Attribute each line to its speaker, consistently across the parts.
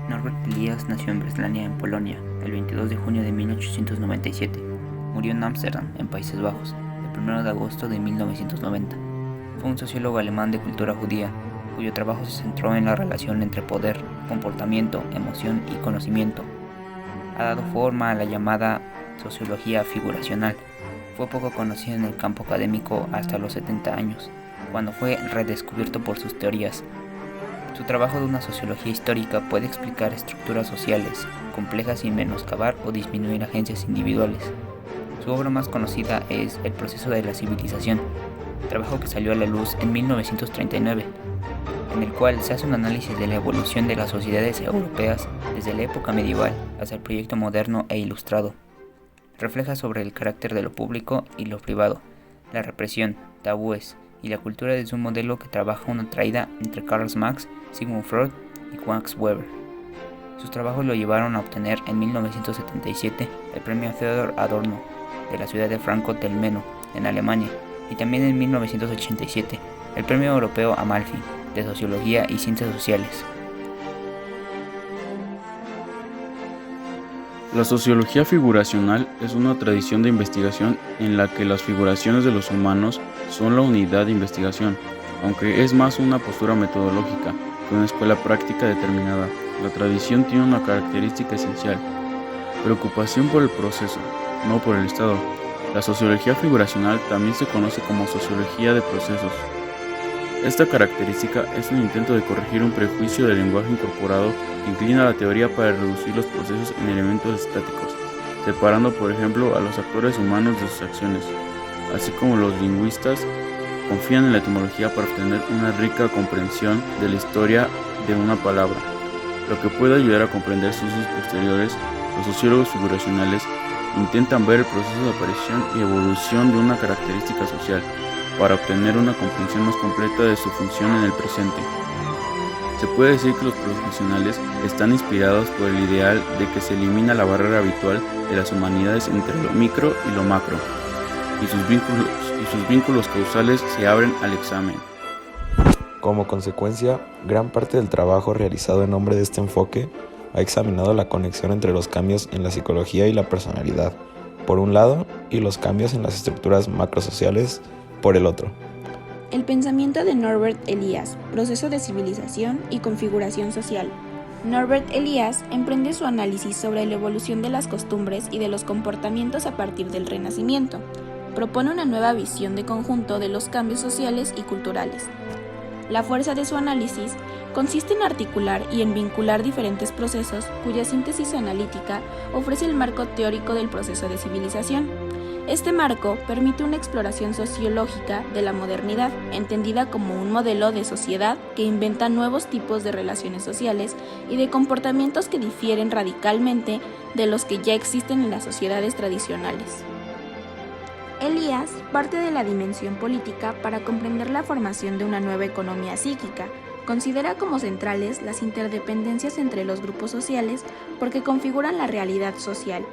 Speaker 1: Norbert Elias nació en Breslavia, en Polonia, el 22 de junio de 1897. Murió en Ámsterdam, en Países Bajos, el 1 de agosto de 1990. Fue un sociólogo alemán de cultura judía, cuyo trabajo se centró en la relación entre poder, comportamiento, emoción y conocimiento. Ha dado forma a la llamada sociología figuracional. Fue poco conocido en el campo académico hasta los 70 años, cuando fue redescubierto por sus teorías. Su trabajo de una sociología histórica puede explicar estructuras sociales complejas sin menoscabar o disminuir agencias individuales. Su obra más conocida es El proceso de la civilización, trabajo que salió a la luz en 1939, en el cual se hace un análisis de la evolución de las sociedades europeas desde la época medieval hasta el proyecto moderno e ilustrado. Refleja sobre el carácter de lo público y lo privado, la represión, tabúes y la cultura desde un modelo que trabaja una traída entre Karl Marx, Sigmund Freud y Max Weber. Sus trabajos lo llevaron a obtener en 1977 el premio Theodor Adorno de la ciudad de Franco del Meno, en Alemania, y también en 1987 el premio europeo Amalfi de Sociología y Ciencias Sociales.
Speaker 2: La sociología figuracional es una tradición de investigación en la que las figuraciones de los humanos son la unidad de investigación, aunque es más una postura metodológica que una escuela práctica determinada. La tradición tiene una característica esencial: preocupación por el proceso, no por el estado. La sociología figuracional también se conoce como sociología de procesos. Esta característica es un intento de corregir un prejuicio del lenguaje incorporado que inclina la teoría para reducir los procesos en elementos estáticos, separando por ejemplo a los actores humanos de sus acciones, así como los lingüistas confían en la etimología para obtener una rica comprensión de la historia de una palabra, lo que puede ayudar a comprender sus usos posteriores. Los sociólogos figuracionales intentan ver el proceso de aparición y evolución de una característica social, para obtener una comprensión más completa de su función en el presente. Se puede decir que los profesionales están inspirados por el ideal de que se elimina la barrera habitual de las humanidades entre lo micro y lo macro, y sus vínculos causales se abren al examen.
Speaker 3: Como consecuencia, gran parte del trabajo realizado en nombre de este enfoque ha examinado la conexión entre los cambios en la psicología y la personalidad, por un lado, y los cambios en las estructuras macrosociales, por el otro.
Speaker 4: El pensamiento de Norbert Elias, proceso de civilización y configuración social. Norbert Elias emprende su análisis sobre la evolución de las costumbres y de los comportamientos a partir del Renacimiento. Propone una nueva visión de conjunto de los cambios sociales y culturales. La fuerza de su análisis consiste en articular y en vincular diferentes procesos cuya síntesis analítica ofrece el marco teórico del proceso de civilización. Este marco permite una exploración sociológica de la modernidad, entendida como un modelo de sociedad que inventa nuevos tipos de relaciones sociales y de comportamientos que difieren radicalmente de los que ya existen en las sociedades tradicionales. Elias parte de la dimensión política para comprender la formación de una nueva economía psíquica. Considera como centrales las interdependencias entre los grupos sociales porque configuran la realidad social.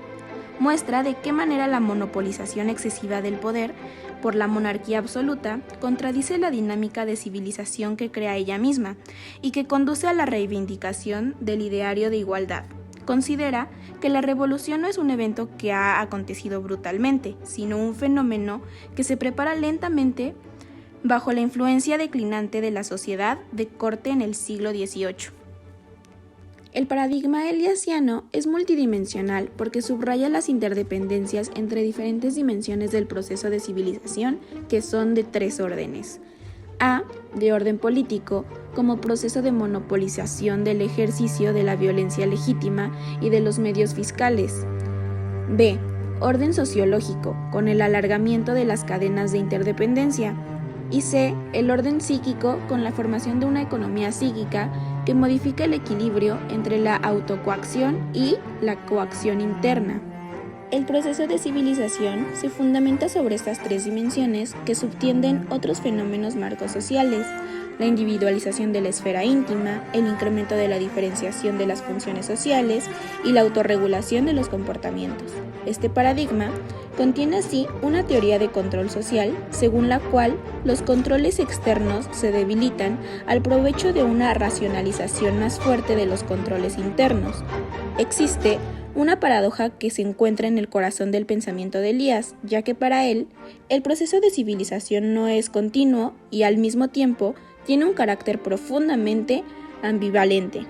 Speaker 4: Muestra de qué manera la monopolización excesiva del poder por la monarquía absoluta contradice la dinámica de civilización que crea ella misma y que conduce a la reivindicación del ideario de igualdad. Considera que la revolución no es un evento que ha acontecido brutalmente, sino un fenómeno que se prepara lentamente bajo la influencia declinante de la sociedad de corte en el siglo XVIII. El paradigma eliasiano es multidimensional porque subraya las interdependencias entre diferentes dimensiones del proceso de civilización, que son de tres órdenes. A, de orden político, como proceso de monopolización del ejercicio de la violencia legítima y de los medios fiscales. B, orden sociológico, con el alargamiento de las cadenas de interdependencia. Y C, el orden psíquico, con la formación de una economía psíquica que modifica el equilibrio entre la autocoacción y la coacción interna. El proceso de civilización se fundamenta sobre estas tres dimensiones que subtienden otros fenómenos marcos sociales: la individualización de la esfera íntima, el incremento de la diferenciación de las funciones sociales y la autorregulación de los comportamientos. Este paradigma Contiene así una teoría de control social, según la cual los controles externos se debilitan al provecho de una racionalización más fuerte de los controles internos. Existe una paradoja que se encuentra en el corazón del pensamiento de Elías, ya que para él, el proceso de civilización no es continuo y al mismo tiempo tiene un carácter profundamente ambivalente.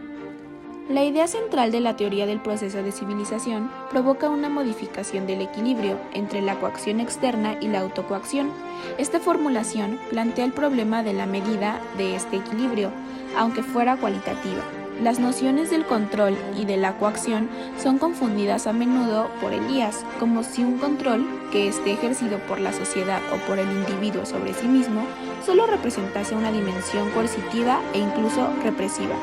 Speaker 4: La idea central de la teoría del proceso de civilización provoca una modificación del equilibrio entre la coacción externa y la autocoacción. Esta formulación plantea el problema de la medida de este equilibrio, aunque fuera cualitativa. Las nociones del control y de la coacción son confundidas a menudo por Elías, como si un control que esté ejercido por la sociedad o por el individuo sobre sí mismo solo representase una dimensión coercitiva e incluso represiva.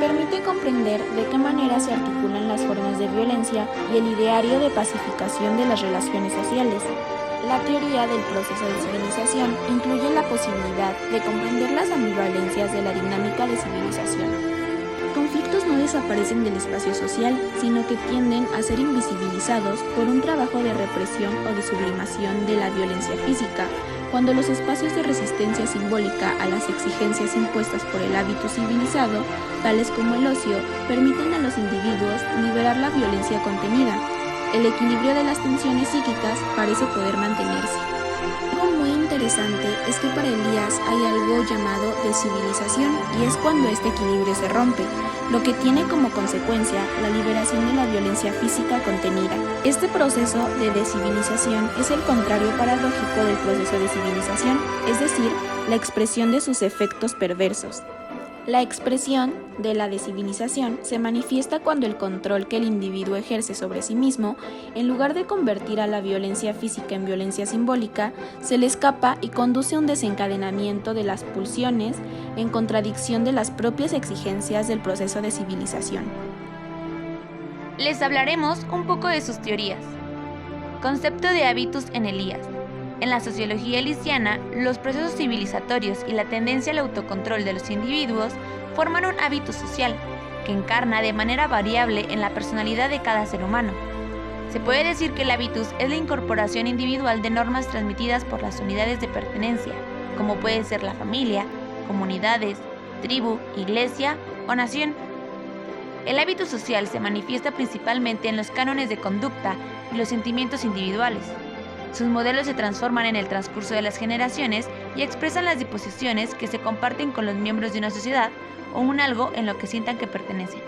Speaker 4: Permite comprender de qué manera se articulan las formas de violencia y el ideario de pacificación de las relaciones sociales. La teoría del proceso de civilización incluye la posibilidad de comprender las ambivalencias de la dinámica de civilización. Conflictos no desaparecen del espacio social, sino que tienden a ser invisibilizados por un trabajo de represión o de sublimación de la violencia física, cuando los espacios de resistencia simbólica a las exigencias impuestas por el hábito civilizado, tales como el ocio, permiten a los individuos liberar la violencia contenida. El equilibrio de las tensiones psíquicas parece poder mantenerse. Algo muy interesante es que para Elías hay algo llamado descivilización, y es cuando este equilibrio se rompe, lo que tiene como consecuencia la liberación de la violencia física contenida. Este proceso de descivilización es el contrario paradójico del proceso de civilización, es decir, la expresión de sus efectos perversos. La expresión de la descivilización se manifiesta cuando el control que el individuo ejerce sobre sí mismo, en lugar de convertir a la violencia física en violencia simbólica, se le escapa y conduce a un desencadenamiento de las pulsiones en contradicción de las propias exigencias del proceso de civilización.
Speaker 5: Les hablaremos un poco de sus teorías. Concepto de habitus en Elías. En la sociología elisiana, los procesos civilizatorios y la tendencia al autocontrol de los individuos forman un hábito social que encarna de manera variable en la personalidad de cada ser humano. Se puede decir que el hábitus es la incorporación individual de normas transmitidas por las unidades de pertenencia, como puede ser la familia, comunidades, tribu, iglesia o nación. El hábito social se manifiesta principalmente en los cánones de conducta y los sentimientos individuales. Sus modelos se transforman en el transcurso de las generaciones y expresan las disposiciones que se comparten con los miembros de una sociedad o un algo en lo que sientan que pertenecen.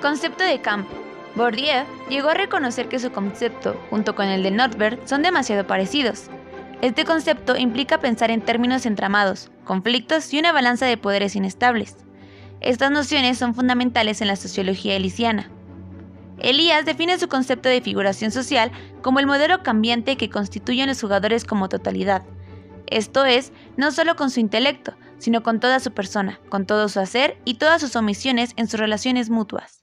Speaker 5: Concepto de campo. Bourdieu llegó a reconocer que su concepto, junto con el de Norbert, son demasiado parecidos. Este concepto implica pensar en términos entramados, conflictos y una balanza de poderes inestables. Estas nociones son fundamentales en la sociología elisiana. Elías define su concepto de figuración social como el modelo cambiante que constituyen los jugadores como totalidad. Esto es, no solo con su intelecto, sino con toda su persona, con todo su hacer y todas sus omisiones en sus relaciones mutuas.